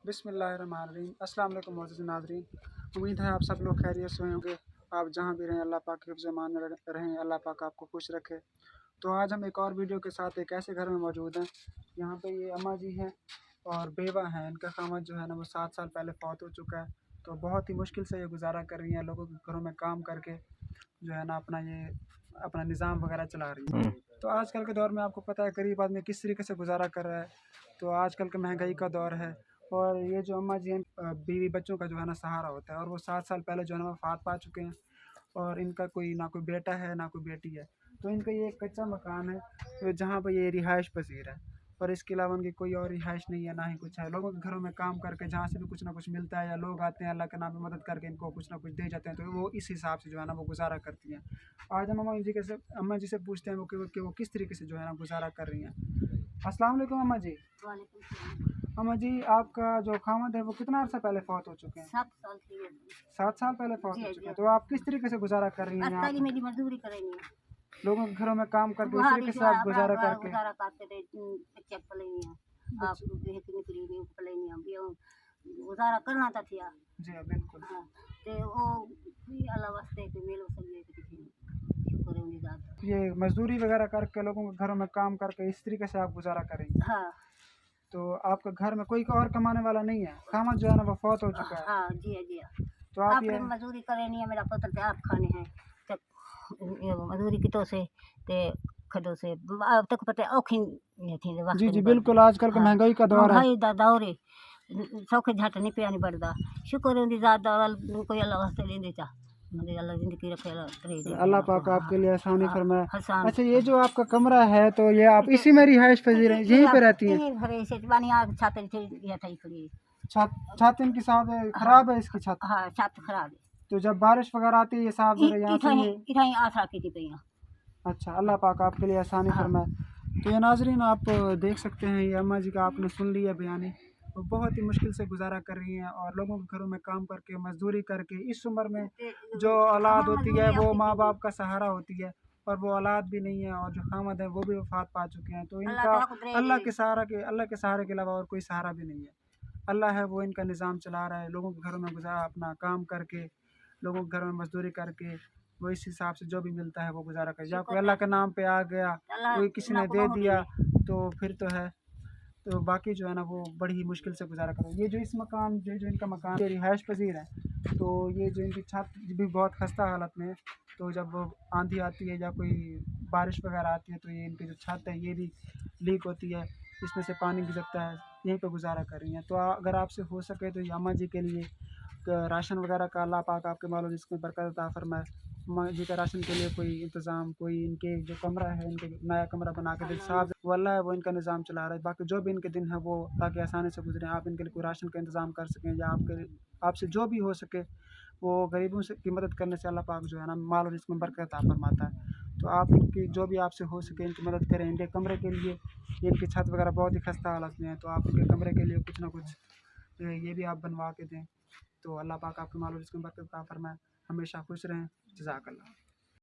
बिस्मिल्लाहिर्रहमानिर्रहीम। अस्सलाम वालेकुम मोअज़्ज़िज़ नाज़रीन, उम्मीद है आप सब लोग खैरियत से होंगे। आप जहाँ भी रहें अल्लाह पाक के हिफ्ज़ अमान में रहें, अल्लाह पाक आपको खुश रखे। तो आज हम एक और वीडियो के साथ एक ऐसे घर में मौजूद हैं, यहाँ पे ये अम्मा जी हैं और बेवा हैं। इनका खामद जो है ना वो 7 साल पहले फौत हो चुका है। तो बहुत ही मुश्किल से ये गुजारा कर रही हैं, लोगों के घरों में काम करके जो है ना अपना निज़ाम वगैरह चला रही है। तो आजकल के दौर में आपको पता है गरीब आदमी किस तरीके से गुजारा कर रहा है। तो आजकल के महंगाई का दौर है और ये जो अम्मा जी हैं बीवी बच्चों का जो है ना सहारा होता है, और वो 7 साल पहले जो है ना वफ़ात पा चुके हैं और इनका ना कोई बेटा है ना कोई बेटी है। तो इनका ये एक कच्चा मकान है तो जहाँ पर ये रिहाइश पसीर है, और इसके अलावा उनकी कोई और रिहाइश नहीं है, ना ही कुछ है। लोगों के घरों में काम करके जहाँ से भी कुछ ना कुछ मिलता है, या लोग आते हैं अल्लाह के नाम में मदद करके इनको कुछ ना कुछ दे जाते हैं, तो वो इस हिसाब से जो है ना वो गुजारा करती हैं। आज हम अम्मा जी से पूछते हैं कि वो किस तरीके से जो है ना गुजारा कर रही हैं। अस्सलाम वालेकुम अम्मा जी। अम्मा जी, आपका जो खामद है वो कितना अर्सा पहले फौत हो चुके हैं? 7 साल पहले फौत हो चुके हैं। तो आप किस तरीके से गुजारा कर रही हैं? मेरी मजदूरी करेंगे, लोगों के घरों में काम करके इस तरीके से आप गुजारा करके गुजारा करना था थिया। जी बिल्कुल। हाँ, ते वो अल्लाह वास्ते के मेलो सब ये शुक्र है उनकी ज़ात। ये मजदूरी वगैरह करके लोगों के घरों में काम करके इस तरीके से आप गुजारा करेंगे? हाँ। तो आपके घर में कोई और कमाने वाला नहीं है? खामद जो है ना वो फौत हो चुका है। हाँ जी जी। तो आप ये मजदूरी करे नहीं है, मेरा पुत्र ते आप खाने हैं मजदूरी की तो से ते खडो से अब तक पता औखी थी वक्त जी जी बिल्कुल। आजकल का महंगाई का दौर है। महंगाई दा दौर है, सौखे झट नहीं पिया नहीं बढ़ता। शुक्र है उनकी ज़ात दा कोई अल्लाह वास्ते लेंदे चा मगर अल्लाह जिंदगी रखे अल्लाह पाक आपके लिए आसानी फरमाए। हसान। अच्छा, ये जो आपका कमरा है तो ये आप इसी में रिहाइश पजीर हैं, यहीं पे रहती हैं? छत इनकी साहब खराब है, इसकी छत? हाँ, छत खराब है। तो जब बारिश वगैरह आती है ये साहब यहाँ से ही आसरा की थी। अच्छा, अल्लाह पाक आपके लिए आसानी फरमाए। तो ये नाजरीन आप देख सकते हैं, ये अम्मा जी का आपने सुन लिया बयानी। वो बहुत ही मुश्किल से गुजारा कर रही हैं और लोगों के घरों में काम करके मजदूरी करके इस उम्र में जो औलाद होती है वो माँ बाप का सहारा होती है, और वो औलाद भी नहीं है, और जो खामद है वो भी वफात पा चुके हैं। तो इनका अल्लाह के सहारे के अलावा और कोई सहारा भी नहीं है। अल्लाह है वो इनका निज़ाम चला रहा है। लोगों के घरों में अपना काम करके, लोगों के घरों में मजदूरी करके वो इस हिसाब से जो भी मिलता है वो गुजारा कर। या कोई अल्लाह के नाम पे आ गया, कोई किसी ने दे दिया तो फिर तो है, तो बाकी जो है ना वो बड़ी ही मुश्किल से गुजारा करो। ये जो इनका मकान रिहाइश पजीर है, तो ये जो इनकी छत भी बहुत खस्ता हालत में है। तो जब आंधी आती है या कोई बारिश वगैरह आती है तो ये इनकी जो छत है ये भी लीक होती है, इसमें से पानी गुजरता है। यहीं पर गुजारा कर रही हैं। तो अगर आपसे हो सके तो ये अम्मा जी के लिए राशन वगैरह का अल्लाह पाक आपके मालो जिसमें बरकत अता फरमाए। अम्मा जी का राशन के लिए कोई इंतज़ाम, कोई इनके जो कमरा है इनके नया कमरा बना के दे साहब, वो अल्लाह है वो इनका निज़ाम चला रहा है। बाकी जो भी इनके दिन है वो ताकि आसानी से गुजरें, आप इनके लिए कोई राशन का इंतज़ाम कर सकें, या आपसे जो भी हो सके वो गरीबों से की मदद करने से अल्लाह पाक जो है ना माल और रिज़्क़ में बरकत अता फरमाता है। तो आप इनकी जो भी आपसे हो सके इनकी मदद करें। इनके कमरे के लिए, इनकी छत वगैरह बहुत ही खस्ता हालत में है, तो आप इनके कमरे के लिए कुछ ना कुछ ये भी आप बनवा के दें। तो अल्लाह पाक आपके माल और रिज़्क़ में बरकत अता फरमाए। हमेशा खुश रहें। जज़ाकल्लाह।